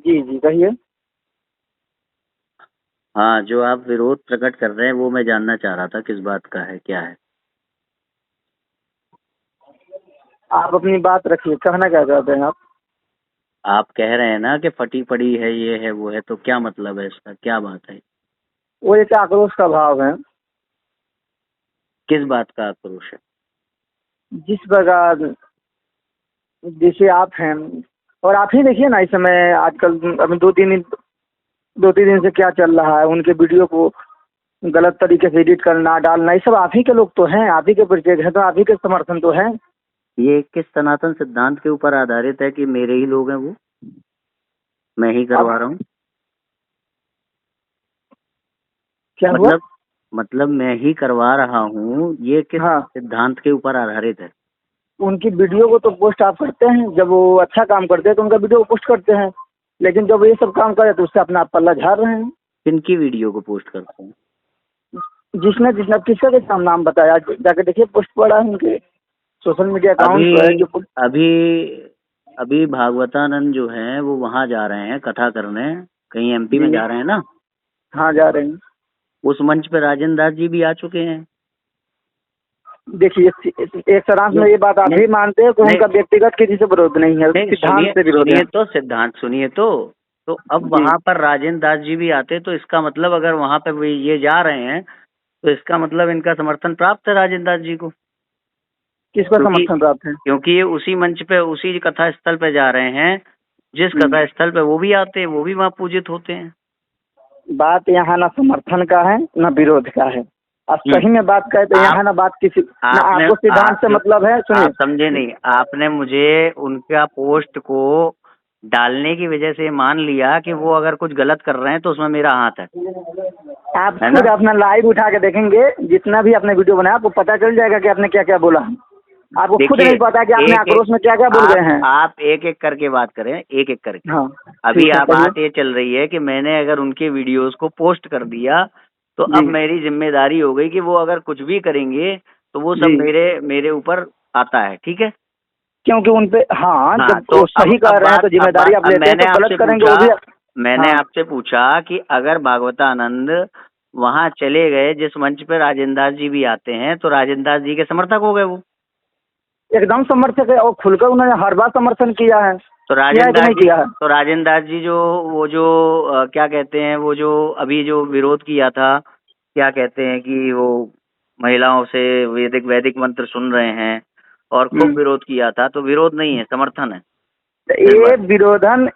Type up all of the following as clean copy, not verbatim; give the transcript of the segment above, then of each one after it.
जी जी कहिए। हाँ, जो आप विरोध प्रकट कर रहे हैं वो मैं जानना चाह रहा था, किस बात का है, क्या है? आप अपनी बात रखिए, कहना क्या चाहते हैं आप? आप कह रहे हैं ना कि फटी पड़ी है, ये है वो है, तो क्या मतलब है इसका, क्या बात है? वो एक आक्रोश का भाव है। किस बात का आक्रोश है? जिस प्रकार जैसे आप हैं, और आप ही देखिए ना, इस समय आजकल अभी 2-3 दिन से क्या चल रहा है, उनके वीडियो को गलत तरीके से एडिट करना डालना, ये सब आप ही के लोग तो हैं, आप ही के परिचय है, तो आप ही के समर्थन तो है। ये किस सनातन सिद्धांत के ऊपर आधारित है कि मेरे ही लोग हैं वो, मैं ही आप करवा रहा हूँ? क्या हुआ? मतलब मैं ही करवा रहा हूँ, ये किस हाँ, सिद्धांत के ऊपर आधारित है? उनकी वीडियो को तो पोस्ट आप करते हैं, जब वो अच्छा काम करते हैं तो उनका वीडियो को पोस्ट करते हैं, लेकिन जब ये सब काम करे तो उससे अपना पल्ला झाड़ रहे हैं। किनकी वीडियो को पोस्ट करते हैं? जिसने जिसने किसका किसका नाम बताया, जाके देखिए, पोस्ट पड़ा है उनके सोशल मीडिया अकाउंट अभी पर है जो अभी अभी भागवतानंद जो है वो वहां जा रहे हैं कथा करने, कहीं एमपी में जी जा रहे हैं ना। हाँ जा रहे हैं। उस मंच पे राजेंद्र दास जी भी आ चुके हैं। देखिए, एक सारांश में ये बात आप नहीं भी मानते हैं कि नहीं उनका व्यक्तिगत किसी से विरोध नहीं है, नहीं, सिद्धांत सुनिए से विरोध है। सुनिए तो, सिद्धांत सुनिए तो अब जी, वहां पर राजेंद्र दास जी भी आते तो इसका मतलब, अगर वहां पे ये जा रहे हैं तो इसका मतलब इनका समर्थन प्राप्त है राजेंद्र दास जी को। किसका क्योंकि समर्थन प्राप्त है? क्योंकि ये उसी मंच पे, उसी कथा स्थल पे जा रहे हैं, जिस हम्म, कथा स्थल पे वो भी आते हैं, वो भी वहाँ पूजित होते हैं। बात यहाँ ना समर्थन का है ना विरोध का है। अब सही में बात करें तो आप यहाँ ना बात किसी ना, आपने आपको सिद्धांत आप से जो मतलब है, सुनिए। आप समझे नहीं, आपने मुझे उनका पोस्ट को डालने की वजह से मान लिया कि वो अगर कुछ गलत कर रहे हैं तो उसमें मेरा हाथ आप है खुद ना? अपना लाइव उठा के देखेंगे, जितना भी आपने वीडियो बनाया आपको पता चल जाएगा कि आपने क्या क्या बोला। आपको खुद देखिए, नहीं पता कि आपने एक एक आक्रोश में क्या क्या बोल गए हैं। आप एक एक करके बात करें, एक एक करके। हाँ, अभी ठीक है, कहिए। बात ये चल रही है कि मैंने अगर उनके वीडियोस को पोस्ट कर दिया तो अब जी मेरी जिम्मेदारी हो गई कि वो अगर कुछ भी करेंगे तो वो सब जी, मेरे मेरे ऊपर आता है, ठीक है? क्योंकि उन पे, हाँ, हाँ, जब तो वो सही कर रहे हैं तो जिम्मेदारी आप अब लेते हैं, तो गलत करेंगे वो भी। मैंने हाँ, आपसे पूछा कि अगर भागवतानंद वहां चले गए जिस मंच पे राजेंद्र दास जी भी आते हैं, तो राजेंद्र दास जी के समर्थक हो गए वो। एकदम समर्थक है, और खुलकर उन्होंने हर बार समर्थन किया है, तो किया है राजेंद्र कि दास नहीं जी किया है? तो राजेंद्र दास जी जो वो जो क्या कहते हैं, वो जो अभी जो विरोध किया था, क्या कहते हैं कि वो महिलाओं से वैदिक वैदिक मंत्र सुन रहे हैं और खूब हम्म, विरोध किया था, तो विरोध नहीं है, समर्थन है तो इस ये बात।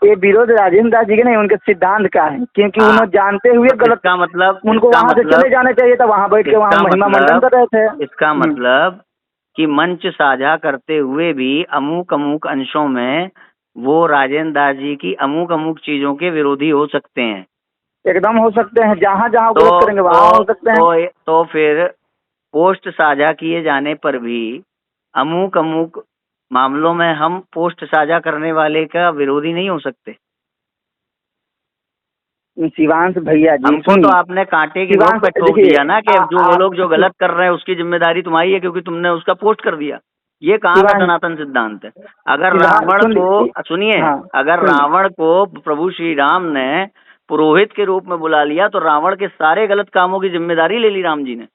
ये विरोध राजेंद्र दास जी के नहीं, उनके सिद्धांत का है, क्योंकि हाँ, उन्होंने जानते हुए तो गलत, उनको वहां से चले जाना चाहिए था, वहां बैठ के वहां महिमा मंडन कर रहे थे। इसका मतलब कि मंच साझा करते हुए भी अमुक अमुक अंशों में वो राजेंद्र दास जी की अमुक अमुक चीजों के विरोधी हो सकते हैं। एकदम हो सकते हैं, जहां जहां तो गलत करेंगे वहां हो सकते हैं। तो फिर पोस्ट साझा किए जाने पर भी अमुक अमुक मामलों में हम पोस्ट साझा करने वाले का विरोधी नहीं हो सकते। शिवांश भैया जी हमको तो सुनिए। आपने कांटे की नोक शिवांश पे ठोक देखिए, दिया ना कि जो वो आप लोग जो गलत कर रहे हैं उसकी जिम्मेदारी तुम्हारी है, क्योंकि तुमने उसका पोस्ट कर दिया। ये कहाँ का शिवांश सनातन सिद्धांत है? अगर शिवांश रावण सुन को, ली- सुनिए, हाँ, अगर सुनिए। रावण को प्रभु श्री राम ने पुरोहित के रूप में बुला लिया तो रावण के सारे गलत कामों की जिम्मेदारी ले ली राम जी ने।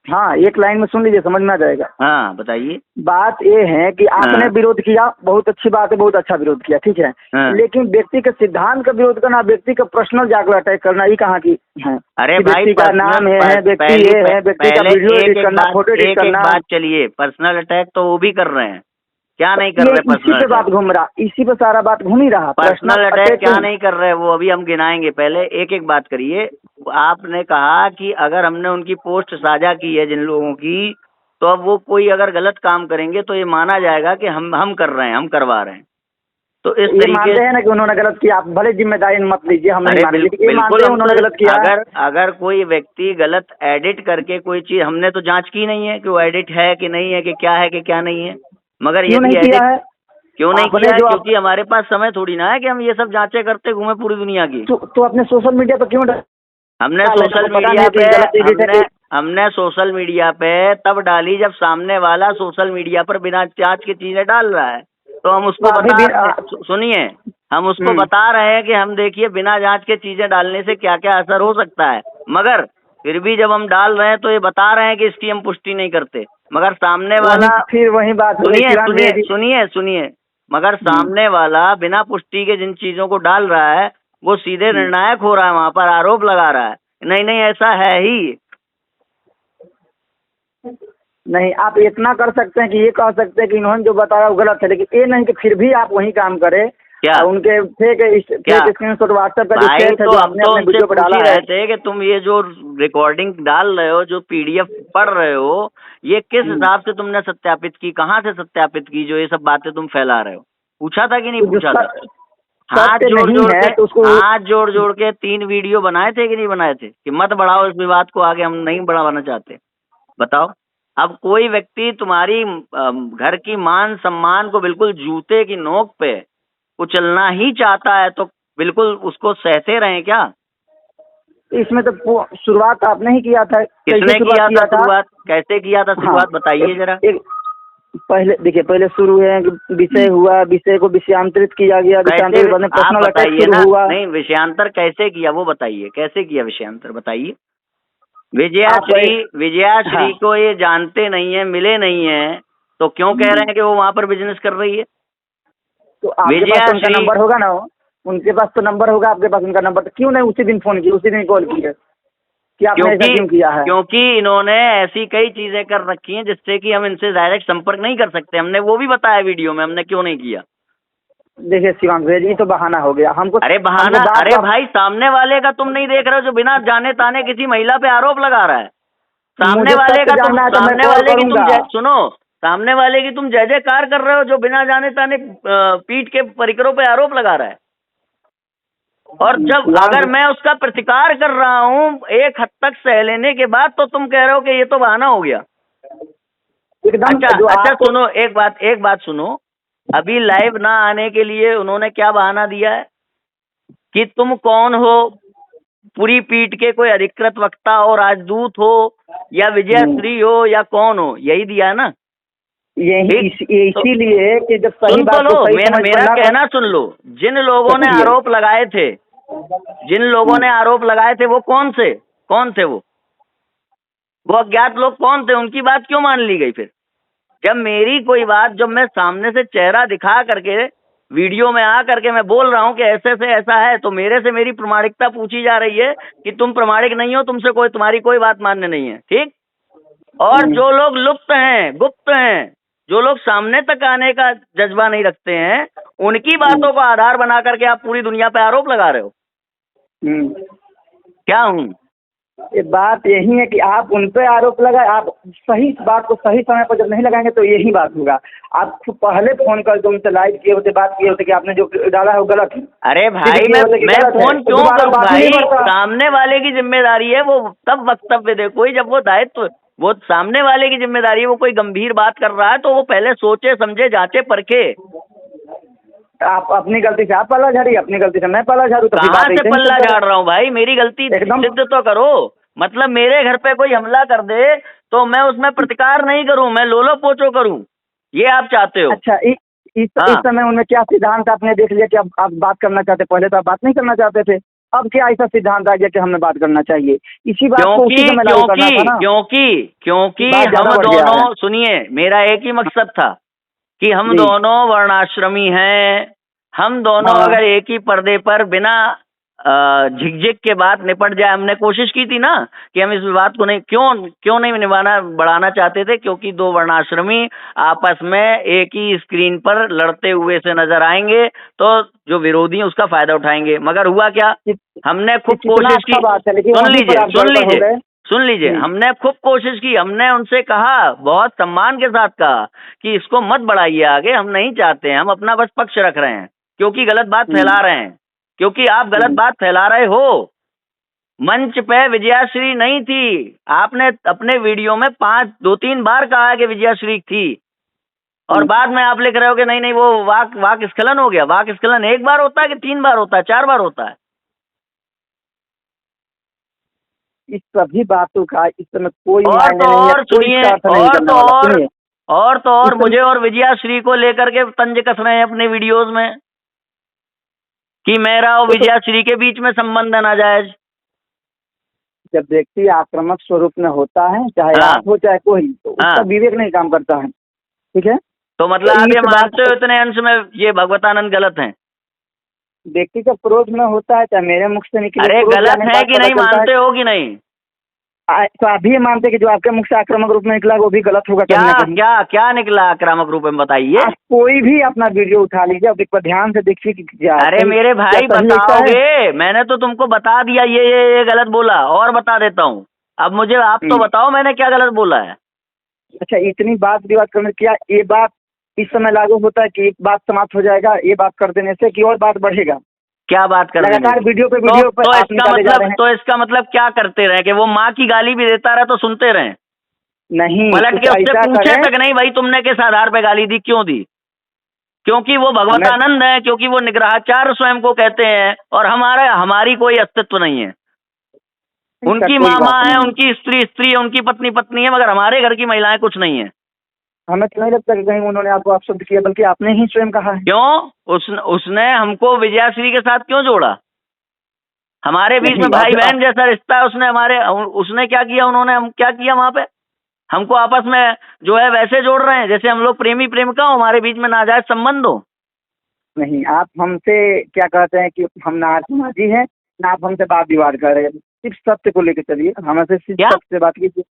हाँ, एक लाइन में सुन लीजिए, समझ में आ जाएगा। हाँ, बताइए। बात ये है कि आपने हाँ विरोध किया, बहुत अच्छी बात है, बहुत अच्छा विरोध किया, ठीक है। हाँ। लेकिन व्यक्ति के सिद्धांत का विरोध करना, व्यक्ति का पर्सनल जाकर अटैक करना, ये कहाँ की है? अरे कि भाई, व्यक्ति का नाम ये है, व्यक्ति ये है, व्यक्ति का पहले वीडियो एडिट करना, फोटो एडिट एक एक करना, बात चलिए, पर्सनल अटैक तो वो भी कर रहे हैं, क्या नहीं कर ये रहे इसी पर्सनल पे अटैक? बात घूम रहा, इसी पे सारा बात घूम ही रहा, पर्सनल पर्सनल अटैक क्या अटैकिंग। नहीं कर रहे वो अभी हम गिनाएंगे, पहले एक एक बात करिए। आपने कहा कि अगर हमने उनकी पोस्ट साझा की है जिन लोगों की, तो अब वो कोई अगर गलत काम करेंगे तो ये माना जाएगा कि हम कर रहे हैं, हम करवा रहे हैं, तो इस ये तरीके। मानते हैं ना कि उन्होंने गलत किया, आप भले जिम्मेदारी मत लीजिए, हम नहीं अरे मानेंगे, लेकिन ये बिल्कुल, मानते हैं हम तो उन्होंने गलत किया है। अगर कोई व्यक्ति गलत एडिट करके कोई चीज, हमने तो जांच की नहीं है कि वो एडिट है कि नहीं है, कि क्या है कि क्या नहीं है, मगर क्यों नहीं यदि किया एडिट, है? क्यों नहीं आपने किया है? जो आप क्योंकि हमारे पास समय थोड़ी ना है कि हम ये सब जांचें करते घूमे पूरी दुनिया की। तो अपने सोशल मीडिया पर क्यों हमने डाले? सोशल आपको पता नहीं मीडिया है कि पे गलत एडिट है हमने कि? हमने सोशल मीडिया पे तब डाली जब सामने वाला सोशल मीडिया पर बिना जांच की चीजें डाल रहा है, तो हम तो उसको आप बता भी रहे हैं। सुनिए, हम उसको बता रहे हैं कि हम देखिए बिना जांच के चीजें डालने से क्या क्या असर हो सकता है, मगर फिर भी जब हम डाल रहे हैं तो ये बता रहे हैं कि इसकी हम पुष्टि नहीं करते। मगर सामने वाला, फिर वही बात हो गई सुनिए शिवांग भैया सुनिए जी। सुनिए सुनिए, मगर सामने वाला बिना पुष्टि के जिन चीजों को डाल रहा है वो सीधे निर्णायक हो रहा है, वहां पर आरोप लगा रहा है, नहीं नहीं ऐसा है ही। नहीं, आप इतना कर सकते हैं कि ये कह सकते हैं कि इन्होंने जो बताया वो गलत है, लेकिन ये नहीं कि फिर भी आप वही काम करें। क्या उनके फेक स्क्रीनशॉट व्हाट्सएप का जो भाई, चैट है तो जो अब आपने तो अपने उनसे वीडियो पे पूछ डाला ही है। रहे थे कि तुम ये जो रिकॉर्डिंग डाल रहे हो, जो पीडीएफ पढ़ रहे हो, ये किस हिसाब से तुमने सत्यापित की, कहाँ से सत्यापित की, जो ये सब बातें तुम फैला रहे हो? पूछा था कि नहीं तो जो पूछा था? हाथ सत्य जोड़ नहीं जोड़ है के, तो उसको हाथ जोड़ जोड़ के 3 वीडियो बनाए थे कि नहीं बनाए थे कि मत बढ़ाओ इस विवाद को आगे, हम नहीं बढ़ाना चाहते? बताओ। अब कोई व्यक्ति तुम्हारी घर की मान सम्मान को बिल्कुल जूते की नोक पे कुचलना ही चाहता है तो बिल्कुल उसको सहते रहें क्या? इसमें तो शुरुआत आपने ही किया था। किसने कैसे शुरुआत किया था था? शुरुआत? कैसे किया था हाँ, शुरुआत, बताइए जरा। पहले देखिए, पहले शुरू है विषय हुआ, विषय को विषयांतरित किया गया, कैसे, विषयांतरित बाद में आप पर्सनल अटैक बताइए शुरू ना। हुआ। नहीं, विषयांतर कैसे किया वो बताइए, कैसे किया विषयांतर बताइए। आप विजयाश्री हाँ, को ये जानते नहीं है, मिले नहीं है, तो क्यों कह रहे हैं कि वो वहां पर बिजनेस कर रही है? तो आपके पास तो उनका विजयाश्री, नंबर होगा ना, उनके पास तो नंबर होगा, आपके पास उनका नंबर, तो क्यों नहीं उसी दिन फोन किया, उसी दिन कॉल किया कि आपने ऐसा क्यों किया है? क्योंकि इन्होंने ऐसी कई चीजें कर रखी हैं जिससे कि हम इनसे डायरेक्ट संपर्क नहीं कर सकते। हमने वो भी बताया वीडियो में, हमने क्यों नहीं किया। देखिए शिवांग भैया जी, ये तो बहाना हो गया हमको। अरे बहाना, हमको अरे भाई सामने वाले का तुम नहीं देख रहे हो जो बिना जाने ताने किसी महिला पे आरोप लगा रहा है। सामने मुझे वाले सत्य का तुम, जानना है तो मैं सामने कॉल वाले की तुम करूंगा। सुनो, सामने वाले की तुम जय जयकार कर रहे हो जो बिना जाने ताने पीठ के परिकरों पे आरोप लगा रहा है। और जब अगर मैं उसका प्रतिकार कर रहा हूँ एक हद तक सह लेने के बाद, तो तुम कह रहे हो कि ये तो बहाना हो गया। एकदम अच्छा जो अच्छा, आपको सुनो एक बात सुनो। अभी लाइव ना आने के लिए उन्होंने क्या बहाना दिया है कि तुम कौन हो, पूरी पीठ के कोई अधिकृत वक्ता और राजदूत हो या विजयश्री हो या कौन हो, यही दिया है ना। यही इसीलिए कि जब सही सुन तो बात लो, को सही समझ मेरा पर कहना सुन लो। जिन लोगों ने आरोप लगाए थे, जिन लोगों ने आरोप लगाए थे वो कौन थे वो अज्ञात लोग कौन थे? उनकी बात क्यों मान ली गई फिर? जब मेरी कोई बात, जब मैं सामने से चेहरा दिखा करके वीडियो में आ करके मैं बोल रहा हूँ कि ऐसे से ऐसा है, तो मेरे से मेरी प्रामाणिकता पूछी जा रही है कि तुम प्रामाणिक नहीं हो, तुमसे तुम्हारी कोई बात मान्य नहीं है, ठीक। और जो लोग लुप्त हैं, गुप्त हैं, जो लोग सामने तक आने का जज्बा नहीं रखते हैं, उनकी बातों को आधार बना करके आप पूरी दुनिया पे आरोप लगा रहे हो। क्या हूँ? ये बात यही है कि आप उन पे आरोप लगाए, आप सही बात को सही समय पर जब नहीं लगाएंगे तो यही बात होगा। आप पहले फोन करके उनसे लाइव किए होते, बात किए होते कि आपने जो डाला है वो गलत है। अरे भाई मैं फोन क्यों करूं भाई? सामने वाले की जिम्मेदारी है, वो तब वक्तव्य दे कोई, जब वो दायित्व, वो सामने वाले की जिम्मेदारी है, वो कोई गंभीर बात कर रहा है तो वो पहले सोचे समझे जांचे परखे। आप अपनी गलती से आप पल्ला झाड़ी, अपनी गलती से मैं पल्ला झाड़ू, तो कहाँ से पल्ला झाड़ रहा हूँ भाई? मेरी गलती सिद्ध तो करो। मतलब मेरे घर पे कोई हमला कर दे तो मैं उसमें प्रतिकार नहीं करूं, मैं लोलो पोचो करूं, ये आप चाहते हो? अच्छा, इस समय उनमें क्या सिद्धांत आपने देख लिया कि अब आप बात करना चाहते? पहले तो आप बात नहीं करना चाहते थे, अब क्या ऐसा सिद्धांत आ गया कि हमें बात करना चाहिए? इसी बात को उसी समय लागू करना था ना। क्योंकि हम दोनों, सुनिए, मेरा एक ही मकसद था कि हम दोनों वर्णाश्रमी हैं। हम दोनों अगर एक ही पर्दे पर बिना झिकझिक के बात निपट जाए, हमने कोशिश की थी ना कि हम इस विवाद को नहीं, क्यों नहीं बढ़ाना चाहते थे? क्योंकि दो वर्णाश्रमी आपस में एक ही स्क्रीन पर लड़ते हुए से नजर आएंगे तो जो विरोधी है उसका फायदा उठाएंगे। मगर हुआ क्या? हमने खूब कोशिश की, सुन लीजिए, हमने खूब कोशिश की, हमने उनसे कहा, बहुत सम्मान के साथ कहा कि इसको मत बढ़ाइए आगे, हम नहीं चाहते हैं, हम अपना बस पक्ष रख रहे हैं, क्योंकि गलत बात फैला रहे हैं, क्योंकि आप गलत बात फैला रहे हो। मंच पे विजयाश्री नहीं थी, आपने अपने वीडियो में 2-3 बार कहा है कि विजयाश्री थी, और बाद में आप लिख रहे हो कि नहीं वो वाक स्खलन हो गया। वाक स्खलन 1 बार होता है कि 3 बार होता है, 4 बार होता है? इस सभी बातों का इस समय कोई और मुझे और विजयाश्री को लेकर के तंज कस रहे हैं अपने वीडियोज में। कि मेरा और विजयाश्री के बीच में संबंध है नाजायज? जब व्यक्ति आक्रामक स्वरूप में होता है, चाहे हाँ। आप हो चाहे कोई, तो उसका विवेक नहीं काम करता है। ठीक है, तो मतलब तो आप ये इस बात मानते हो इतने अंश में ये भगवतानंद गलत हैं? व्यक्ति जब क्रोध में होता है, चाहे मेरे मुख से निकले, अरे क्रोध गलत जाने के है बाद कि पता नहीं, चलता है। मानते हो कि नहीं? तो आप भी ये मानते हैं कि जो आपके मुख से आक्रामक रूप में निकला वो भी गलत होगा कहीं क्या ना कहीं? क्या क्या निकला आक्रामक रूप में, बताइए। आप कोई भी अपना वीडियो उठा लीजिए, अब एक बार ध्यान से देखिए कि क्या अरे सही- मेरे क्या भाई सही लिखा है। बताओगे? मैंने तो तुमको बता दिया ये गलत बोला, और बता देता हूँ। अब मुझे आप तो बताओ मैंने क्या गलत बोला है। अच्छा, इतनी बात विवाद करने क्या ये बात इस समय लागू होता है कि एक बात समाप्त हो जाएगा, ये बात कर देने से, कि और बात बढ़ेगा? क्या बात कर देंगे? लगातार वीडियो पे तो आप इसका निकाले जा मतलब रहे हैं। तो इसका मतलब क्या करते रहे कि वो माँ की गाली भी देता रहे तो सुनते रहे? नहीं, पलट कुछ के उससे ऐसा पूछे करें। तक नहीं भाई तुमने किस आधार पे गाली दी, क्यों दी? क्योंकि वो भगवतानंद है, क्योंकि वो निग्रहाचार्य स्वयं को कहते हैं, और हमारी कोई अस्तित्व नहीं है। उनकी कोई माँ बात माँ है, नहीं। उनकी स्त्री स्त्री है, उनकी पत्नी पत्नी है, मगर हमारे घर की महिलाएं कुछ नहीं है। हमें तो नहीं लगता कि कहीं उन्होंने आपको अपशब्द किया, बल्कि आपने ही स्वयं कहा है। क्यों? उसने हमको विजयाश्री के साथ क्यों जोड़ा? हमारे बीच में भाई बहन जैसा रिश्ता है। उसने क्या किया, उन्होंने हम क्या किया वहां पे? हमको आपस में जो है वैसे जोड़ रहे हैं जैसे हम लोग प्रेमी प्रेमिका हो, हमारे बीच में नाजायज संबंध हो। नहीं, आप हमसे क्या कहते हैं कि हम ना समाजी हैं, ना आप हमसे बात विवाद कर रहे हैं। सिर्फ सत्य को लेकर चलिए, हमसे सिर्फ क्या? सत्य से बात कीजिए।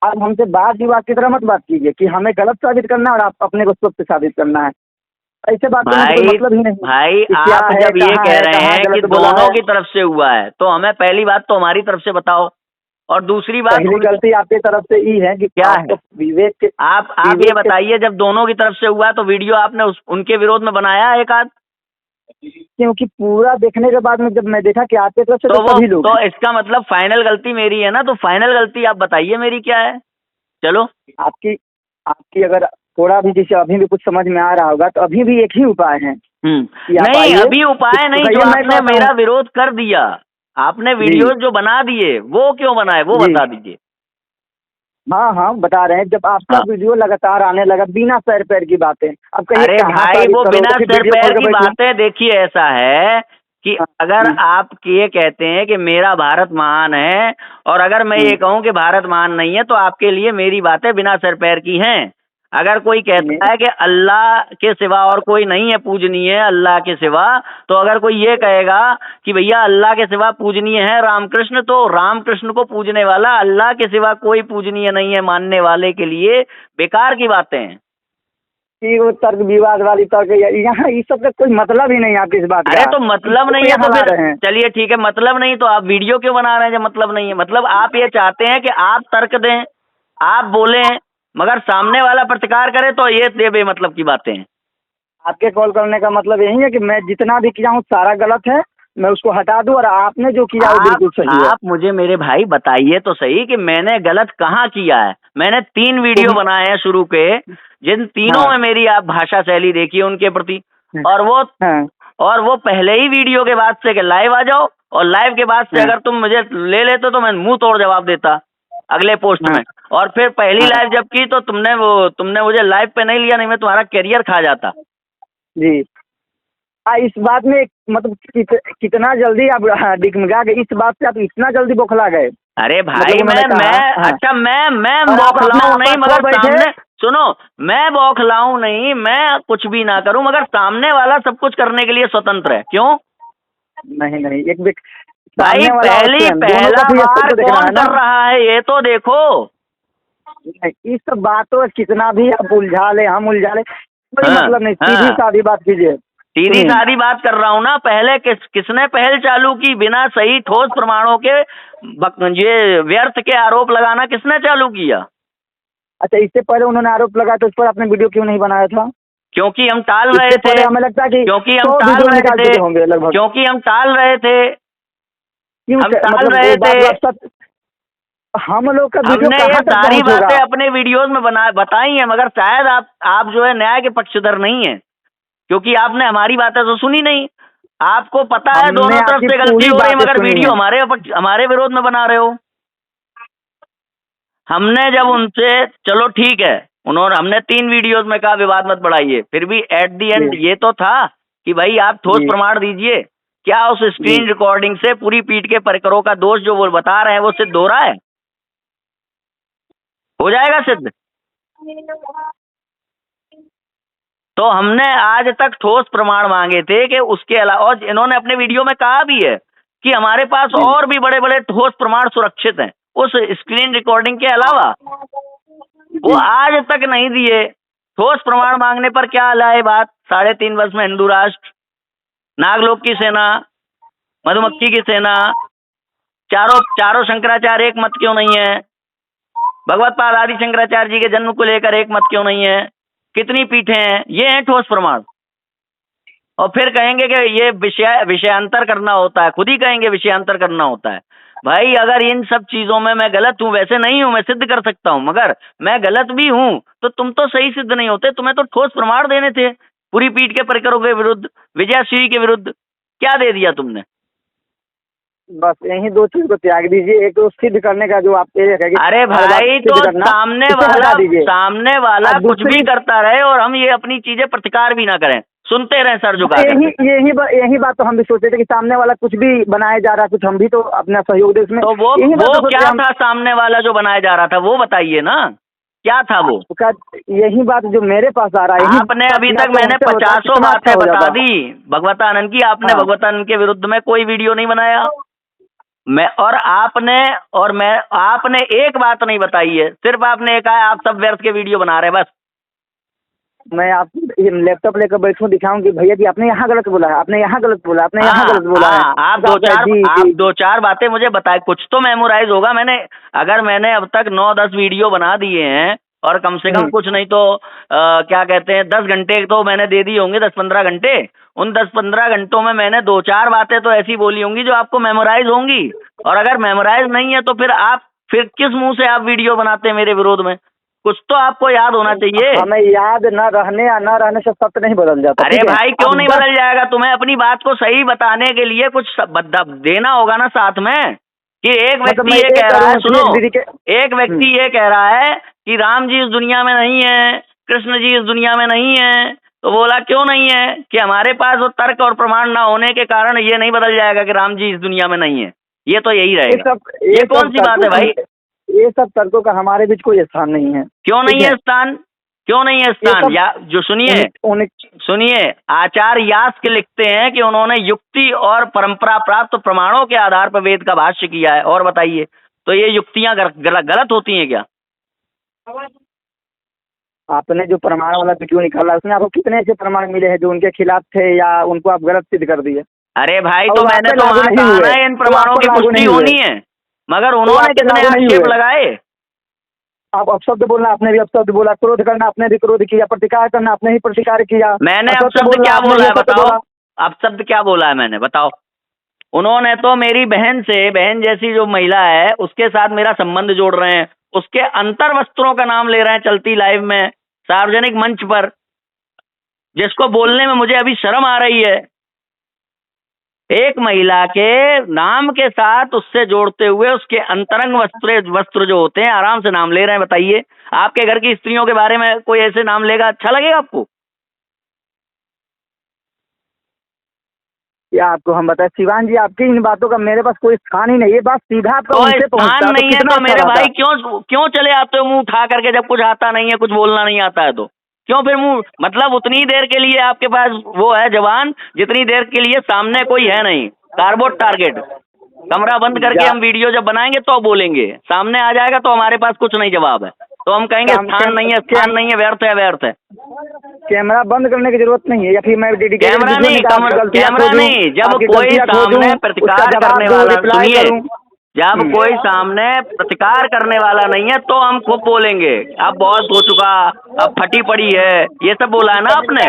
आप हमसे बात विवाद की तरह मत बात कीजिए कि हमें गलत साबित करना और आप अपने को सत्य साबित करना है। ऐसे बात करने का कोई मतलब ही नहीं। भाई कि क्या आप है, जब ये कहाँ कह है, रहे कहाँ हैं कि गलत बोला दोनों है। की तरफ से हुआ है, तो हमें पहली बात तो हमारी तरफ से बताओ, और दूसरी बात पहली गलती आपकी तरफ से ही है कि क्या आपको है? विवेक के आप विवेक ये के- बताइए, जब दोनों की तरफ से हुआ तो वीडियो आपने उनके विरोध में बनाया एक आध? क्योंकि पूरा देखने के बाद में जब मैं देखा कि आपके तरफ से तो तो सभी लोग तो इसका मतलब फाइनल गलती मेरी है ना? तो फाइनल गलती आप बताइए मेरी क्या है। चलो, आपकी आपकी अगर थोड़ा भी जैसे अभी भी कुछ समझ में आ रहा होगा, तो अभी भी एक ही उपाय है कि आप नहीं, आइए, अभी उपाय नहीं, जो भैया मैं आपने कहता मेरा हूँ। विरोध कर दिया, आपने जी। वीडियो जो बना दिए वो क्यों बनाए, वो जी। बता दीजिए। हाँ हाँ, बता रहे हैं। जब आपका हाँ। वीडियो लगातार आने लगा बिना सर पैर की बातें, अब कहिए अरे कहाँ भाई, तारीफ वो करोगे, बिना फिर सिर वीडियो पैर खोल के की बैठिए। बातें, देखिए ऐसा है कि हाँ, अगर आप ये कहते हैं कि मेरा भारत महान है, और अगर मैं ये कहूं कि भारत महान नहीं है, तो आपके लिए मेरी बातें बिना सिर पैर की हैं। अगर कोई कहता है कि अल्लाह के सिवा और कोई नहीं है पूजनीय अल्लाह के सिवा, तो अगर कोई ये कहेगा कि भैया अल्लाह के सिवा पूजनीय है रामकृष्ण, तो रामकृष्ण को पूजने वाला अल्लाह के सिवा कोई पूजनीय नहीं है मानने वाले के लिए बेकार की बातें हैं। कि वो तर्क विवाद वाली तर्क, यहाँ इस सब का कोई मतलब ही नहीं है आपकी इस बात का। अरे तो मतलब नहीं है तो यहाँ ला फिर रहे हैं। चलिए ठीक है, मतलब नहीं तो आप वीडियो क्यों बना रहे हैं जब मतलब नहीं है? मतलब आप ये चाहते हैं कि आप तर्क दें, आप बोलें, मगर सामने वाला प्रतिकार करे तो ये बेमतलब की बातें हैं। आपके कॉल करने का मतलब यही है कि मैं जितना भी किया हूँ सारा गलत है, मैं उसको हटा दूं, और आपने जो किया वो बिल्कुल सही है। आप मुझे मेरे भाई बताइए तो सही कि मैंने गलत कहाँ किया है। मैंने 3 वीडियो बनाए हैं शुरू के, जिन तीनों हाँ। में मेरी आप भाषा शैली देखिए उनके प्रति, हाँ। और वो पहले ही वीडियो के बाद से कि लाइव आ जाओ, और लाइव के बाद से हाँ। अगर तुम मुझे ले लेते तो मैं मुंह तोड़ जवाब देता अगले पोस्ट में। और फिर पहली हाँ। लाइव जब की तो तुमने मुझे लाइव पे नहीं लिया, नहीं मैं तुम्हारा करियर खा जाता। जी। इस बात में मतलब कितना जल्दी आप डिगमगा गए, इस बात से आप इतना जल्दी बौखला गए। अरे भाई मतलब उन्होंने कहा, हाँ। अच्छा मैं और आप बौखलाऊं अपने नहीं, आसपास मगर बैठे। सामने सुनो, मैं बौखलाऊं नहीं, मैं कुछ भी ना करूं, मगर सामने वाला सब कुछ करने के लिए स्वतंत्र है। क्यों? नहीं नहीं, एक भाई सामने वाला और स्वयं, दोनों पहला का भी बार तो देखना कौन है ना। कर रहा है ये तो देखो। इस बातों कितना भी आप उलझा ले, हम उलझा ले, कोई हाँ, मतलब नहीं। हाँ। सीधी सादी बात कीजिए। सीधी सादी बात कर रहा हूँ ना। पहले किसने पहल चालू की? बिना सही ठोस प्रमाणों के ये व्यर्थ के आरोप लगाना किसने चालू किया? अच्छा, इससे पहले उन्होंने आरोप लगाया तो इस पर आपने वीडियो क्यों नहीं बनाया था? क्योंकि हम टाल रहे इससे पहले थे। हमें लगता है कि क्योंकि हम 100 टाल वीडियो रहे निकाल थे। चुके होंगे लगभग। क्योंकि हम टाल रहे थे। क्यों हम टाल मतलब रहे वो थे। बात हम लोग का वीडियो हमने ये कहाँ तक सारी पहुँच होगा? बातें अपने वीडियोज में बताई हैं, मगर शायद आप जो है न्याय के पक्षधर नहीं है, क्योंकि आपने हमारी बातें तो सुनी नहीं। आपको पता है हमने दोनों तरफ आपकी से गलती पूरी हो रही है, बातें मगर सुनी वीडियो है। हमारे विरोध में बना रहे हो। हमने जब उनसे, चलो ठीक है, हमने 3 वीडियोज में कहा विवाद मत बढ़ाइए, फिर भी एट दी एंड ये तो था कि भाई आप ठोस प्रमाण दीजिए। क्या उस स्क्रीन रिकॉर्डिंग से पूरी पीठ के परिकरों का दोष जो वो बता रहे हैं वो सिद्ध हो रहा है? हो जाएगा सिद्ध? तो हमने आज तक ठोस प्रमाण मांगे थे कि उसके अलावा, और इन्होंने अपने वीडियो में कहा भी है कि हमारे पास और भी बड़े बड़े ठोस प्रमाण सुरक्षित हैं उस स्क्रीन रिकॉर्डिंग के अलावा, वो आज तक नहीं दिए। ठोस प्रमाण मांगने पर क्या लाए बात? 3.5 वर्ष में हिंदू राष्ट्र, नागलोक की सेना, मधुमक्खी की सेना, चारों शंकराचार्य एक मत क्यों नहीं है? भगवत पाद आदि शंकराचार्य जी के जन्म को लेकर एक मत क्यों नहीं है? कितनी पीठें हैं? ये हैं ठोस प्रमाण। और फिर कहेंगे कि ये विषयांतर करना होता है, खुद ही कहेंगे विषयांतर करना होता है। भाई अगर इन सब चीजों में मैं गलत हूं, वैसे नहीं हूं, मैं सिद्ध कर सकता हूं, मगर मैं गलत भी हूं तो तुम तो सही सिद्ध नहीं होते। तुम्हें तो ठोस प्रमाण देने थे पूरी पीठ के परिकरों के विरुद्ध, विजयाश्री के विरुद्ध। क्या दे दिया तुमने? बस यही दो चीज को त्याग दीजिए, एक तो सिद्ध करने का जो आप अरे भाई तो सामने वाला कुछ भी करता रहे और हम ये अपनी चीजें प्रतिकार भी ना करें, सुनते रहे सर झुका कर। यही बात तो हम भी सोचते थे कि सामने वाला कुछ भी बनाया जा रहा है, कुछ हम भी तो अपना सहयोग दे इसमें। तो वो क्या था सामने वाला जो बनाया जा रहा था, वो बताइए ना, क्या था वो? यही बात जो मेरे पास आ रहा है। आपने अभी तक मैंने 50 बातें बता दी भगवतानंद की, आपने भगवतानंद के विरुद्ध में कोई वीडियो नहीं बनाया। आपने एक बात नहीं बताई है, सिर्फ आपने एक कहा आप सब व्यर्थ के वीडियो बना रहे हैं बस। मैं आप लैपटॉप लेकर बैठूं, दिखाऊं कि भैया जी आपने यहाँ गलत बोला है, आपने यहाँ गलत बोला, आपने यहाँ गलत बोला है। आप दो चार बातें मुझे बताए, कुछ तो मेमोराइज होगा। अगर मैंने अब तक 9-10 वीडियो बना दिए हैं और कम से कम कुछ नहीं तो क्या कहते हैं 10 घंटे तो मैंने दे दिए होंगे, 10-15 घंटे। उन 10-15 घंटों में मैंने 2-4 बातें तो ऐसी बोली होंगी जो आपको मेमोराइज होंगी। और अगर मेमोराइज नहीं है तो फिर किस मुंह से आप वीडियो बनाते हैं मेरे विरोध में? कुछ तो आपको याद होना चाहिए। हमें याद न रहने या न रहने से सत्य नहीं बदल जाता। अरे भाई क्यों नहीं बदल जाएगा? तुम्हें अपनी बात को सही बताने के लिए कुछ देना होगा ना साथ में, कि एक व्यक्ति ये कह रहा है, सुनो, एक व्यक्ति ये कह रहा है कि राम जी इस दुनिया में नहीं है, कृष्ण जी इस दुनिया में नहीं है, तो बोला क्यों नहीं है? कि हमारे पास वो तर्क और प्रमाण ना होने के कारण ये नहीं बदल जाएगा कि राम जी इस दुनिया में नहीं है। ये तो यही रहेगा। ये कौन सी बात है भाई? ये सब तर्कों का हमारे बीच कोई स्थान नहीं है। क्यों नहीं है स्थान? क्यों नहीं है स्थान? या जो सुनिए, आचार्य यास्क लिखते हैं कि उन्होंने युक्ति और परंपरा प्राप्त प्रमाणों के आधार पर वेद का भाष्य किया है। और बताइए, तो ये युक्तियां गलत होती हैं क्या? आपने जो प्रमाण वाला वीडियो निकाला उसमें आपको कितने ऐसे प्रमाण मिले हैं जो उनके खिलाफ थे या उनको आप गलत सिद्ध कर दिए? अरे भाई तो मैंने तो वहां कहा है इन प्रमाणों की पुष्टि होनी है, मगर उन्होंने कितने आक्षेप लगाए। आप अपशब्द बोलना, आपने भी अपशब्द बोला, क्रोध करना आपने भी क्रोध किया, प्रतिकार करना आपने ही प्रतिकार किया। मैंने अपशब्द क्या बोला है बताओ? अपशब्द क्या बोला है मैंने, बताओ? उन्होंने तो मेरी बहन जैसी जो महिला है उसके साथ मेरा संबंध जोड़ रहे हैं, उसके अंतर वस्त्रों का नाम ले रहे हैं चलती लाइव में, सार्वजनिक मंच पर, जिसको बोलने में मुझे अभी शर्म आ रही है। एक महिला के नाम के साथ उससे जोड़ते हुए उसके अंतरंग वस्त्र जो होते हैं आराम से नाम ले रहे हैं। बताइए, आपके घर की स्त्रियों के बारे में कोई ऐसे नाम लेगा, अच्छा लगेगा आपको? या आपको हम बताएं शिवान जी, आपकी इन बातों का मेरे पास कोई स्थान ही नहीं। ये बात सीधा आपका कोई स्थान नहीं है तो मेरे भाई क्यों चले आते हो मुंह उठा करके? जब कुछ आता नहीं है, कुछ बोलना नहीं आता है तो क्यों फिर मुंह? मतलब उतनी देर के लिए आपके पास वो है जवान जितनी देर के लिए सामने कोई है नहीं। कार्बोट टारगेट, कमरा बंद करके हम वीडियो जब बनाएंगे तो बोलेंगे, सामने आ जाएगा तो हमारे पास कुछ नहीं जवाब है, तो हम कहेंगे स्थान नहीं है, व्यर्थ है। कैमरा बंद करने की जरूरत नहीं है, या फिर मैं कैमरा नहीं, जब कोई सामने प्रतिकार करने वाला, सुनिए, जब कोई सामने प्रतिकार करने वाला नहीं है तो हम खूब बोलेंगे अब बहुत हो चुका, अब फटी पड़ी है, ये सब बोला है ना आपने।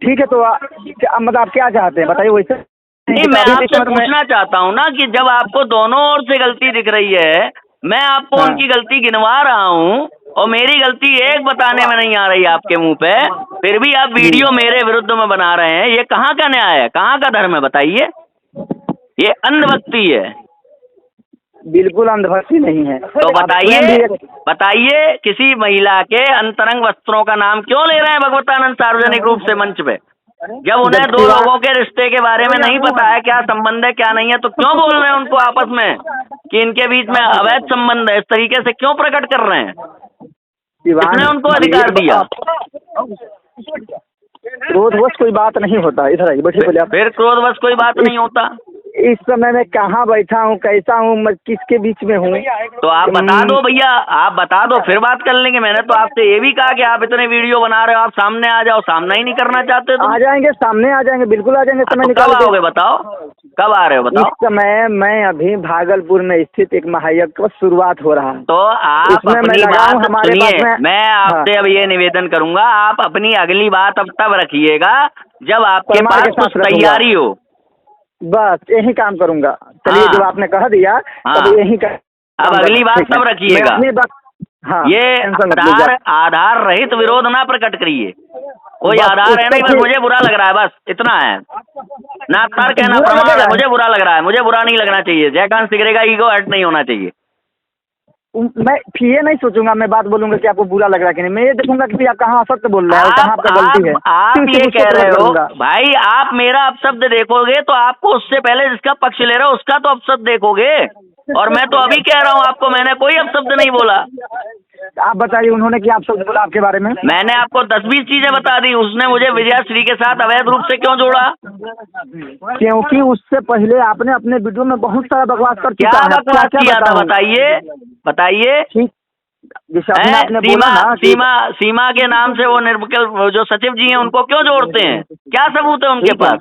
ठीक है, तो मतलब आप क्या चाहते हैं बताइए? वैसे नहीं, मैं आपसे पूछना चाहता हूँ ना कि जब आपको दोनों ओर से गलती दिख रही है, मैं आपको उनकी गलती गिनवा रहा हूँ और मेरी गलती एक बताने में नहीं आ रही आपके मुंह पे, फिर भी आप वीडियो मेरे विरुद्ध में बना रहे हैं। ये कहाँ का न्याय है, कहाँ का धर्म है? बताइए। ये अंधभक्ति है। बिल्कुल अंधभक्ति नहीं है। तो बताइए किसी महिला के अंतरंग वस्त्रों का नाम क्यों ले रहे हैं भगवतानंद सार्वजनिक रूप से मंच पे? जब उन्हें दो लोगों के रिश्ते के बारे में नहीं पता है, क्या संबंध है क्या नहीं है, तो क्यों बोल रहे हैं उनको आपस में कि इनके बीच में अवैध संबंध है? इस तरीके से क्यों प्रकट कर रहे हैं? किसने उनको अधिकार दिया? क्रोधवश कोई बात नहीं होता। इधर आइए, बैठिए पहले आप। फिर क्रोधवश कोई बात नहीं होता। इस समय मैं कहाँ बैठा हूँ, कैसा हूँ, मैं किसके बीच में हूँ? तो आप बता दो भैया, आप बता दो, फिर बात कर लेंगे। मैंने तो आपसे ये भी कहा कि आप इतने वीडियो बना रहे हो, आप सामने आ जाओ। सामना ही नहीं करना चाहते तो आ जाएंगे, सामने आ जाएंगे, बिल्कुल आ जाएंगे। समय तो निकाल कब आओगे बताओ, कब आ रहे हो बताओ? इस समय मैं अभी भागलपुर में स्थित एक महायज्ञ का शुरुआत हो रहा है, तो आप अपनी बात सुनिए। मैं आपसे अब ये निवेदन करूंगा, आप अपनी अगली बात अब तब रखिएगा जब आपके पास कुछ तैयारी हो। बस यही काम करूंगा। चलिए, जो आपने कह दिया तब यही का अब अगली बात तब रखिएगा। ये आधार रहित विरोध ना प्रकट करिए। कोई आधार है नहीं, बस मुझे बुरा लग रहा है, बस इतना है। ना तर्क है ना प्रमाण है, मुझे बुरा लग रहा है। मुझे बुरा नहीं लगना चाहिए। जयकांत सिगरेगा ईगो हर्ट नहीं होना चाहिए। मैं फिर ये नहीं सोचूंगा, मैं बात बोलूंगा कि आपको बुरा लग रहा है कि नहीं। मैं ये देखूंगा कि आप कहाँ सत्य बोल रहे हो, कहाँ आपका गलती है। आप ये कह रहे हो भाई, आप मेरा अपशब्द देखोगे तो आपको उससे पहले जिसका पक्ष ले रहे हो उसका तो अपशब्द देखोगे। और मैं तो अभी कह रहा हूँ आपको, मैंने कोई अपशब्द नहीं बोला। आप बताइए, उन्होंने क्या अपशब्द बोला आपके बारे में? मैंने आपको 10-20 चीजें बता दी। उसने मुझे विजयाश्री के साथ अवैध रूप से क्यों जोड़ा? क्योंकि उससे पहले आपने अपने वीडियो में बहुत सारा बकवास कर चुका है। क्या बकवास किया था बताइए, बताइए। सीमा के नाम से वो निर्विकल्प जो सचिव जी हैं उनको क्यों जोड़ते हैं? क्या सबूत है उनके पास?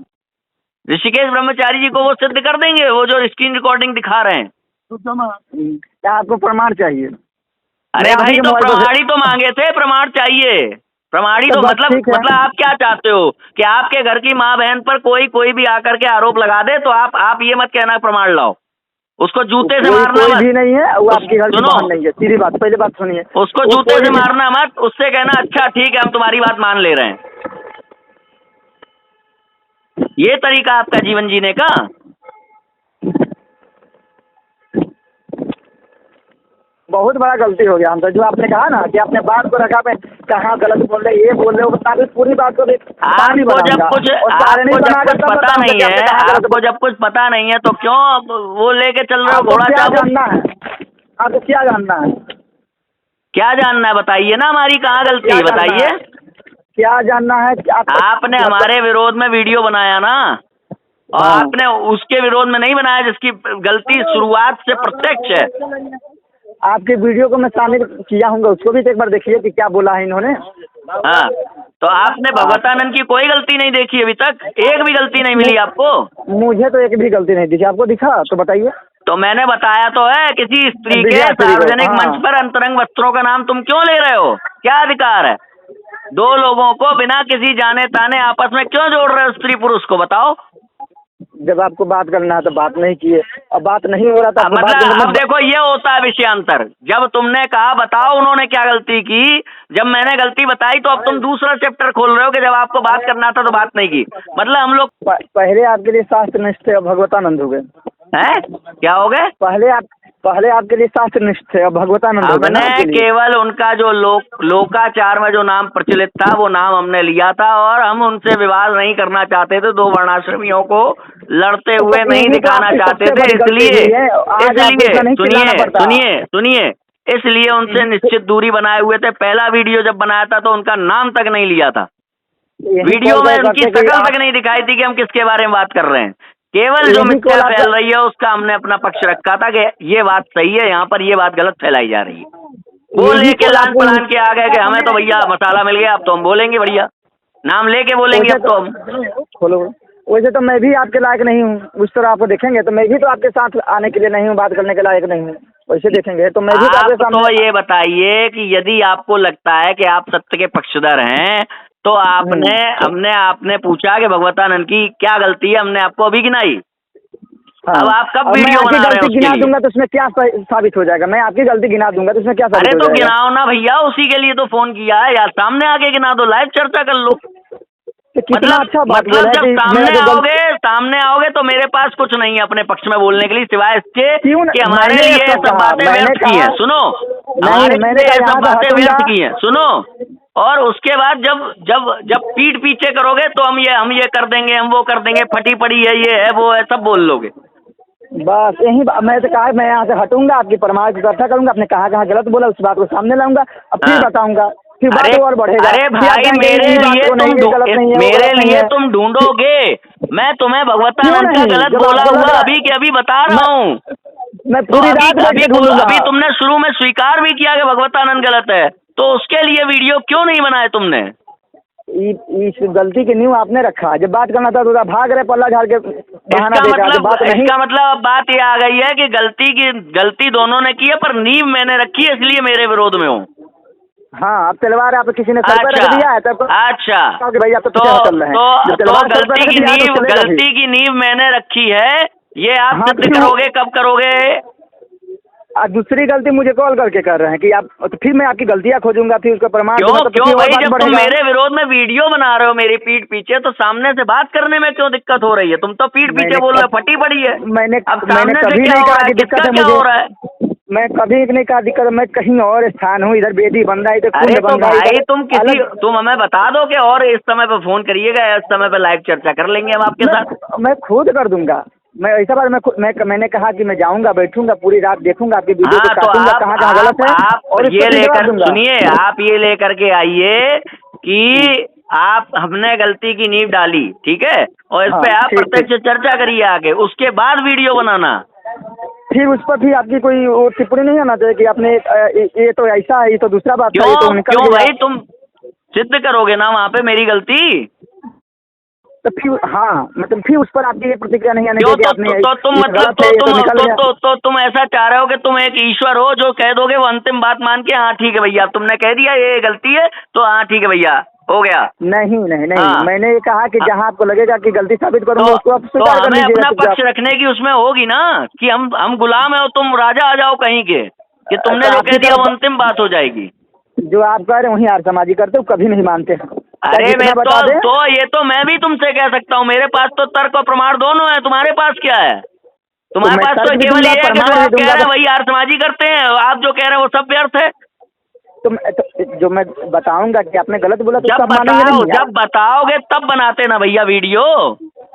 ऋषिकेश ब्रह्मचारी जी को वो सिद्ध कर देंगे, वो जो स्क्रीन रिकॉर्डिंग दिखा रहे हैं। क्या आपको प्रमाण चाहिए? अरे भाई, तो प्रमाणी तो मांगे थे, प्रमाण चाहिए। प्रमाणी तो मतलब आप क्या चाहते हो कि आपके घर की माँ बहन पर कोई भी आकर के आरोप लगा दे, तो आप ये मत कहना प्रमाण लाओ। उसको जूते से मारना मत। भी नहीं है, वो आपके घर की बहन नहीं है। सीधी बात, पहले बात सुनिए। उसको जूते से मारना मत, उससे कहना अच्छा ठीक है हम तुम्हारी बात मान ले रहे हैं। ये तरीका आपका जीवन जीने का? बहुत बड़ा गलती हो गया हमसे। जो आपने कहा ना कि आपने बात को रखा, मैं कहाँ गलत बोल रहे, ये बोल रहे हो, ताकि पूरी बात को आपको जब कुछ पता नहीं है, आपको जब कुछ पता नहीं है तो क्यों वो लेके चल रहे हो घोड़ा? क्या जानना है आपको? क्या जानना है? क्या जानना है बताइए ना, हमारी कहाँ गलती है बताइए। क्या जानना है? आपने हमारे विरोध में वीडियो बनाया ना, और आपने उसके विरोध में नहीं बनाया जिसकी गलती शुरुआत से प्रत्यक्ष है। आपके वीडियो को मैं शामिल किया हूँ, उसको भी एक बार देखिए कि क्या बोला है इन्होंने। हाँ, तो आपने भगवतानंद की कोई गलती नहीं देखी अभी तक? एक भी गलती नहीं मिली आपको? मुझे तो एक भी गलती नहीं दिखी। आपको दिखा तो बताइए। तो मैंने बताया तो है, किसी स्त्री के सार्वजनिक मंच पर अंतरंग वस्त्रों का नाम तुम क्यों ले रहे हो? क्या अधिकार है? दो लोगों को बिना किसी जाने ताने आपस में क्यों जोड़ रहे हो, स्त्री पुरुष को? बताओ। जब आपको बात करना है तो बात नहीं किए, अब बात नहीं हो रहा था। मतलब अब देखो, ये होता है विषयांतर। जब तुमने कहा बताओ उन्होंने क्या गलती की, जब मैंने गलती बताई तो अब तुम दूसरा चैप्टर खोल रहे हो कि जब आपको बात करना था तो बात नहीं की। मतलब हम लोग पहले आपके लिए शास्त्रनिष्ठ थे, अब भगवतानंद हो गए हैं। क्या हो गए? पहले आपके लिए शास्त्रनिष्ठ थे, अब भगवतानंद हो गए। हमने केवल उनका जो लोकाचार में जो नाम प्रचलित था वो नाम हमने लिया था, और हम उनसे विवाद नहीं करना चाहते थे। दो वर्णाश्रमियों को लड़ते हुए नहीं दिखाना चाहते थे, सुनिए, इसलिए उनसे निश्चित दूरी बनाए हुए थे। पहला वीडियो जब बनाया था तो उनका नाम तक नहीं लिया था। वीडियो में उनकी शक्ल तक नहीं दिखाई थी कि हम किसके बारे में बात कर रहे हैं। केवल जो मिथ्या फैल रही है उसका हमने अपना पक्ष रखा था कि ये बात सही है, यहाँ पर ये बात गलत फैलाई जा रही है। वो लेके लान पलान के आ गए कि हमें तो भैया मसाला मिल गया, अब तो हम बोलेंगे बढ़िया, नाम लेके बोलेंगे अब तो हम। खोलो। वैसे तो मैं भी आपके लायक नहीं हूँ, उस तरह आपको देखेंगे तो मैं भी तो आपके साथ आने के लिए नहीं हूँ, बात करने के लायक नहीं हूँ। वैसे देखेंगे तो मैं भी तो ये बताइए कि यदि आपको लगता है कि आप सत्य के पक्षधर हैं तो आपने पूछा कि भगवतानंद की क्या गलती है, हमने आपको अभी गिनाई। अब आप कब वीडियो बना रहे हैं? गिना दूंगा तो उसमें क्या साबित हो जाएगा? मैं आपकी गलती गिना दूंगा तो उसमें क्या साबित हो जाएगा? अरे तो गिनाओ ना भैया, उसी के लिए तो फोन किया है यार। सामने आके गिना दो, लाइव चर्चा कर लो। मतलब जब सामने आओगे तो मेरे पास कुछ नहीं है अपने पक्ष में बोलने के लिए, सिवाय इसके कि हमारे लिए सब बातें व्यर्थ की हैं। सुनो, हमारे लिए सब बातें व्यर्थ की हैं। सुनो, और उसके बाद जब जब जब पीठ पीछे करोगे तो हम ये कर देंगे, हम वो कर देंगे, फटी पड़ी है, ये है, वो है, सब बोल लोगे। बस यही मैं तो कहा मैं यहाँ से हटूंगा, आपकी परमार की इकट्ठा करूंगा, आपने कहाँ गलत बोला उस बात को सामने लाऊंगा, अब फिर हाँ। बताऊंगा, फिर बात अरे और बढ़ेगा। अरे भाई, मेरे लिए तुम ढूंढोगे, मैं तुम्हें भगवतानंद का गलत बोला हुआ अभी के अभी बता रहा हूँ। मैं तो पूरी रात अभी तुमने शुरू में स्वीकार भी किया कि भगवतानंद गलत है, तो उसके लिए वीडियो क्यों नहीं बनाए तुमने? इस गलती की नींव आपने रखा, जब बात करना था तो भाग रहे पल्ला झाड़ के बहाना देकर। इसका मतलब अब बात ये आ गई है कि गलती दोनों ने की है, पर नींव मैंने रखी है, इसलिए मेरे विरोध में हूँ। हाँ, अब तलवार आप किसी ने सर पर रख दिया है तब। अच्छा, भाई आप तो गलती की नींव मैंने रखी है, ये आप सिद्ध करोगे, कब करोगे? दूसरी गलती मुझे कॉल करके कर रहे हैं कि आप, तो फिर मैं आपकी गलतियां खोजूंगा, फिर उसका प्रमाण क्यों भाई? जब तुम मेरे विरोध में वीडियो बना रहे हो मेरी पीठ पीछे, तो सामने से बात करने में क्यों दिक्कत हो रही है? तुम तो पीठ पीछे बोल रहे हो फटी पड़ी है। मैंने कभी नहीं कहा कि दिक्कत क्या हो रहा है? मैं कभी नहीं कहा दिक्कत, मैं कहीं और स्थान हूँ, इधर बेदी बन रहा है। अरे तो भाई तुम हमें बता दो कि और इस समय पे फोन करिएगा, इस समय पे लाइव चर्चा कर लेंगे हम आपके साथ। मैं खुद कर दूंगा, मैं ऐसा बात मैंने कहा कि मैं जाऊंगा, बैठूंगा, पूरी रात देखूंगा आपकी वीडियो को, काटूंगा कहाँ गलत है। और ये लेकर सुनिए, आप ये लेकर के आइए कि हमने गलती की नींव डाली, ठीक है, और इस पे आप प्रत्यक्ष चर्चा करिए आगे, उसके बाद वीडियो बनाना। फिर उस पर भी आपकी कोई वो टिप्पणी नहीं आना चाहिए कि आपने ये तो ऐसा है, ये तो दूसरा बात है। क्यों भाई, तुम सिद्ध करोगे ना वहाँ पे मेरी गलती, तो फिर हाँ, मतलब फिर उस पर आपकी प्रतिक्रिया नहीं आने देगी आपने। तो तुम ऐसा चाह रहे हो कि तुम एक ईश्वर हो जो कह दोगे वो अंतिम बात मान के हाँ ठीक है भैया, तुमने कह दिया ये गलती है तो हाँ ठीक है भैया हो गया। नहीं, मैंने ये कहा कि जहाँ आपको लगेगा कि गलती साबित करूंगा उसको आप तो हमें अपना पक्ष रखने की उसमें होगी ना कि हम गुलाम है और तुम राजा आ जाओ कहीं के, कि तुमने जो कह दिया वो अंतिम बात हो जाएगी। जो आप कह रहे हैं वही आर्यसमाजी करते हो, कभी नहीं मानते। अरे मैं तो ये तो मैं भी तुमसे कह सकता हूँ, मेरे पास तो तर्क और प्रमाण दोनों है, तुम्हारे पास क्या है? तुम्हारे पास तो केवल ये है कि जो आप कह रहे हैं वही आर्यसमाजी करते हैं, आप जो कह रहे हैं वो सब व्यर्थ है। तो जो मैं बताऊंगा कि आपने गलत बोला तो जब बताओगे तब बनाते ना भैया वीडियो।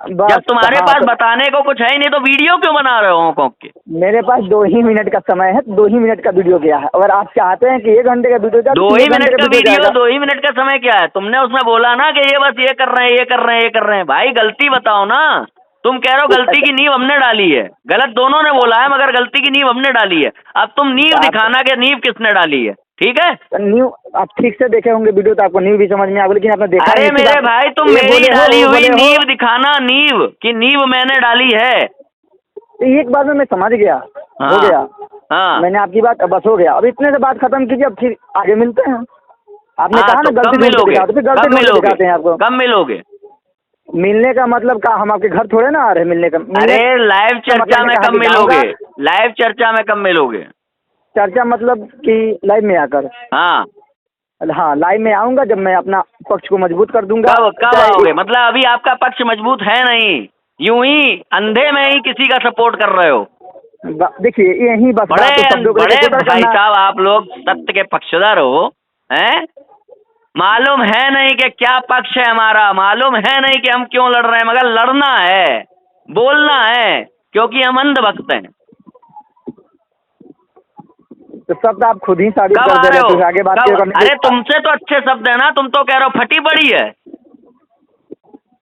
जब तुम्हारे पास बताने को कुछ है ही नहीं तो वीडियो क्यों बना रहे हो कौन के? मेरे पास 2 ही मिनट का समय है, 2 ही मिनट का वीडियो गया है। अगर आप चाहते हैं कि 1 घंटे का वीडियो, 2 ही मिनट का वीडियो, 2 ही मिनट का समय क्या है? तुमने उसमें बोला ना कि ये बस ये कर रहे हैं, ये कर रहे हैं, ये कर रहे हैं। भाई गलती बताओ ना, तुम कह रहे हो गलती की नींव हमने डाली है, गलत दोनों ने बोला है मगर गलती की नींव हमने डाली है। अब तुम नींव दिखाना कि नींव किसने डाली है, ठीक है? न्यू आप ठीक से देखे होंगे वीडियो तो आपको न्यू भी समझ में आएगा, लेकिन आपने देखा नहीं। अरे मेरे भाई तुम मेरी डाली हुई नींव दिखाना, नींव की नींव मैंने डाली है। एक बार में मैं समझ गया, हो गया। हाँ, मैंने आपकी बात बस हो गया। अब इतने से बात खत्म कीजिए, अब फिर आगे मिलते हैं। आपने कहा ना गलती मिलोगे, दिखाते हैं आपको। कब मिलोगे? मिलने का मतलब क्या, हम आपके घर थोड़े ना आ रहे मिलने का। अरे लाइव चर्चा में कब मिलोगे? लाइव चर्चा में कब मिलोगे? चर्चा मतलब कि लाइव में आकर? हाँ, लाइव में आऊंगा जब मैं अपना पक्ष को मजबूत कर दूंगा। कब आओगे? मतलब अभी आपका पक्ष मजबूत है नहीं, यूं ही अंधे में ही किसी का सपोर्ट कर रहे हो। देखिए यही बस बड़े भाई साहब आप लोग सत्य के पक्षधर हो, हैं? मालूम है नहीं कि क्या पक्ष है हमारा, मालूम है नहीं कि हम क्यों लड़ रहे हैं, मगर लड़ना है, बोलना है, क्योंकि हम अंधभक्त हैं। तो शब्द आप खुद ही साबित कर दे रहे हो, आगे बात करने। अरे तुमसे तो अच्छे शब्द है ना, तुम तो कह रहे हो फटी पड़ी है,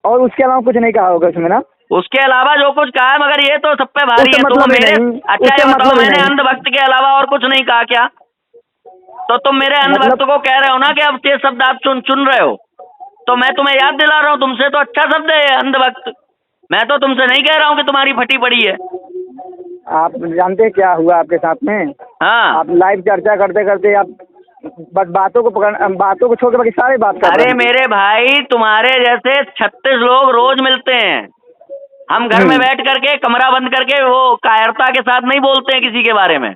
और उसके अलावा कुछ नहीं कहा होगा उसमें ना? उसके अलावा जो कुछ कहा है, मगर ये तो सब पे भारी है। तुम मेरे अच्छा ये बताओ, मैंने अंधभक्त के अलावा और कुछ नहीं कहा क्या? तो तुम मेरे अंधभक्त को कह रहे हो ना कि अब ये शब्द आप चुन रहे हो, तो मैं तुम्हें याद दिला रहा हूँ, तुमसे तो अच्छा शब्द है अंधभक्त। मैं तो तुमसे नहीं कह रहा हूँ कि तुम्हारी फटी पड़ी है। आप जानते हैं क्या हुआ आपके साथ में? हाँ, आप लाइव चर्चा करते करते आप बस बातों को छोड़ के बाकी सारे बात कर रहे हैं। अरे मेरे भाई तुम्हारे जैसे 36 लोग रोज मिलते हैं, हम घर में बैठ करके कमरा बंद करके वो कायरता के साथ नहीं बोलते हैं किसी के बारे में।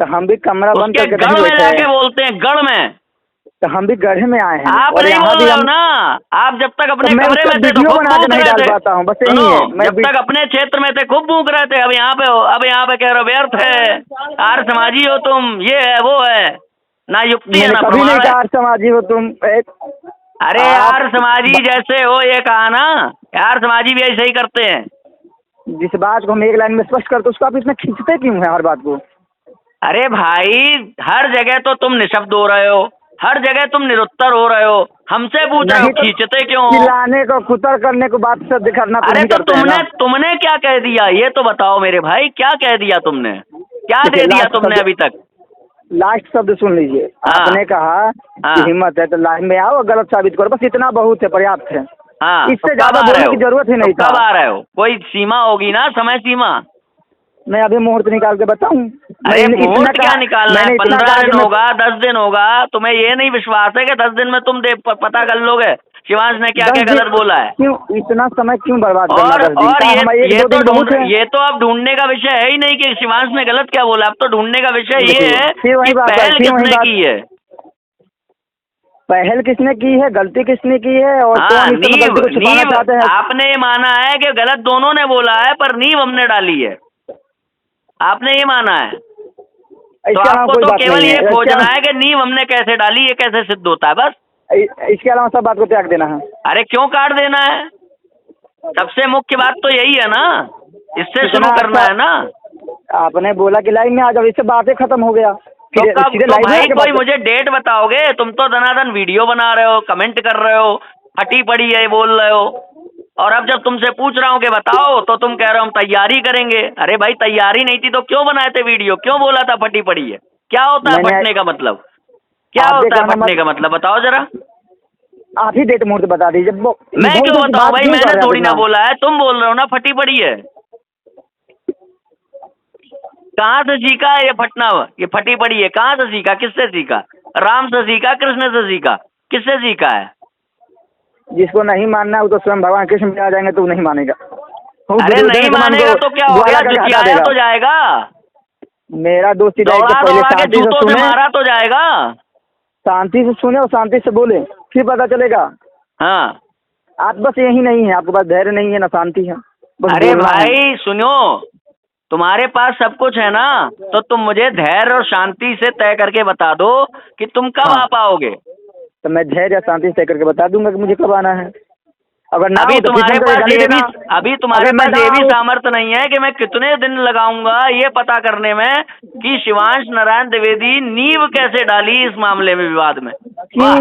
तो हम भी कमरा बंद करके गढ़ में जाके बोलते हैं, गढ़ में। तो हम भी गढ़ में आए हैं। आप नहीं बोल रहे हो ना, आप जब तक अपने कमरे में थे तो खूब भूख रहे थे। जब तक अपने क्षेत्र में थे खूब भूख रहे थे, अब यहाँ पे हो, अब यहाँ पे कह रहे हो व्यर्थ है, आर्य समाजी हो तुम, ये है वो है, ना युक्ति है मैंने ना कभी नहीं प्रमाण है। कहा समाजी हो तुम। अरे यार समाजी जैसे हो ये कहा ना, यार समाजी भी ऐसे ही करते हैं। जिस बात को हम एक लाइन में स्पष्ट करते उसको आप इतना खींचते क्यों है हर बात को? अरे भाई हर जगह तो तुम निशब्द हो रहे हो, हर जगह तुम निरुत्तर हो रहे हो, हमसे पूछ रहे हो नहीं तो खींचते क्यों हो? चिल्लाने को कुतर करने को बात से दिखाना तो अरे नहीं तो करते हैं ना। तुमने क्या कह दिया ये तो बताओ मेरे भाई, क्या कह दिया तुमने, क्या देखिए दे दिया लास्ट तुमने शब्द, अभी तक? लास्ट शब्द सुन लीजिए। हाँ। आपने कहा हाँ। कि हिम्मत है तो लाइन में आओ, गलत साबित करो, बस इतना बहुत है, पर्याप्त है। हाँ, इससे तो कब ज्यादा आ बोलने रहे हो? की जरूरत ही नहीं तो था। कब आ रहे हो? कोई सीमा होगी ना, समय सीमा। मैं अभी मुहूर्त निकाल के बताऊं? अरे मैंने इतना मुहूर्त क्या कहा- निकालना है? मैंने इतना 15 कहा दिन कि मैं होगा, 10 दिन होगा, तुम्हें ये नहीं विश्वास है कि 10 दिन में तुम पता कर लोगे शिवांश ने क्या 10 क्या दिन गलत बोला है? क्यों इतना समय क्यों बर्बाद करना? और 10 दिन और का हम एक ये दो तो दिन बहुत है। ये तो अब ढूंढने का विषय है ही नहीं कि शिवांश ने गलत क्या बोला। अब तो ढूंढने का विषय ये देखिए, है फिर वही कि बात है, पहल फिर वही किसने बात। की है। पहल किसने की है, गलती किसने की है, और हाँ, कौन इस समय नींव गलती को छुपाना नींव चाहते हैं? आपने ये माना है कि गलत दोनों ने बोला है, पर नींव हमने डाली है, आपने ये माना है। तो इसके अलावा आपको कोई तो बात केवल नहीं ये है। खोजना है कि नींव हमने कैसे डाली, ये कैसे सिद्ध होता है, बस। इसके अलावा सब बात को त्याग देना है। अरे क्यों काट देना है? सबसे मुख्य बात तो यही है ना, इससे इतना शुरू करना अच्छा है ना। आपने बोला कि लाइन में आ जाओ, इससे बातें खत्म हो गया। तो फिर कब? सीधे तो लाइन में भाई आके कोई बात। मुझे डेट बताओगे? तुम तो दनादन वीडियो बना रहे हो, कमेंट कर रहे हो, फटी पड़ी है बोल रहे हो, और अब जब तुमसे पूछ रहा हूँ कि बताओ तो तुम कह रहे हो हम तैयारी करेंगे। अरे भाई तैयारी नहीं थी तो क्यों बनाए थे वीडियो? क्यों बोला था फटी पड़ी है? क्या होता है मैंने फटने का मतलब? क्या आप होता है देखा फटने का मतलब? बताओ जरा। आप ही डेट मुहूर्त बता दीजिए। मैं क्यों मुहूर्त की बताऊं बात भाई? क्यों कर मैंने रहे हैं थोड़ी ना इतना? बोला है, तुम बोल रहे हो ना फटी पड़ी है। कहाँ से सीखा है ये फटना? ये फटी पड़ी है कहाँ से सीखा? किससे सीखा? राम से सीखा? कृष्ण से सीखा? किससे सीखा है? जिसको नहीं मानना है वो तो स्वयं भगवान कृष्ण में आ जाएंगे तो वो नहीं मानेगा। वो अरे दुर्योधन नहीं के समान मानेगा को तो क्या हो ग्वाला गया? करके हटा जुटियाया देगा। तो जाएगा, मेरा दोस्त सीधा एक तो दौड़ा पहले दौड़ा के शांति से जूतों से सुने, मारा तो जाएगा। शांति से सुने और शांति से बोले, फिर पता चलेगा। हाँ। आप बस यही नहीं है, आपके पास धैर्य नहीं है ना शांति है, बस अरे बोलना है। भाई सुनो, तुम्हारे पास सब कुछ है ना, तो तुम मुझे धैर्य और शांति से तय करके बता दो कि तुम कब हाँ। आ पाओगे। तो मैं धैर्य या शांति से तय करके बता दूंगा कि मुझे कब आना है। अगर ना अभी हो तो फिर तुम्हारे फोन करके पास गाली ये भी देना। अभी तुम्हारे अगर मैं पास ना ये भी आऊं- सामर्थ्य नहीं है कि मैं कितने दिन लगाऊंगा ये पता करने में कि शिवांश नारायण द्विवेदी नींव कैसे डाली इस मामले में, विवाद में। वाह!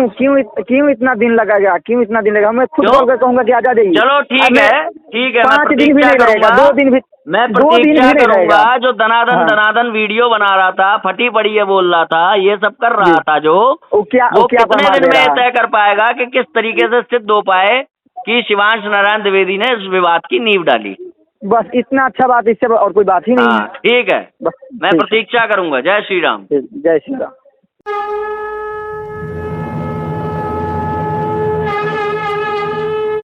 क्यों इतना दिन लगेगा? क्यों इतना दिन लगेगा? मैं खुद क्यों? कॉल कर कहूंगा कि आ जाइए। चलो ठीक है, ठीक है, मैं 5 दिन भी प्रतीक्षा नहीं रहेगा, करूंगा। 2 दिन भी, मैं 2 दिन भी प्रतीक्षा नहीं करूंगा। रहेगा। जो दनादन हाँ। दनादन वीडियो बना रहा था, फटी पड़ी है बोल रहा था, ये सब कर जी। रहा था जो, वो क्या कितने प्रमाण दिन दे में रहा है? तय कर पाएगा कि किस तरीके से सिद्ध हो पाए कि शिवांश नारायण द्विवेदी ने इस विवाद की नींव डाली? बस इतना अच्छा बात, इससे और कोई बात ही नहीं हाँ है। ठीक है, बस मैं ठीक है। प्रतीक्षा करूंगा। जय श्री राम। जय श्री राम।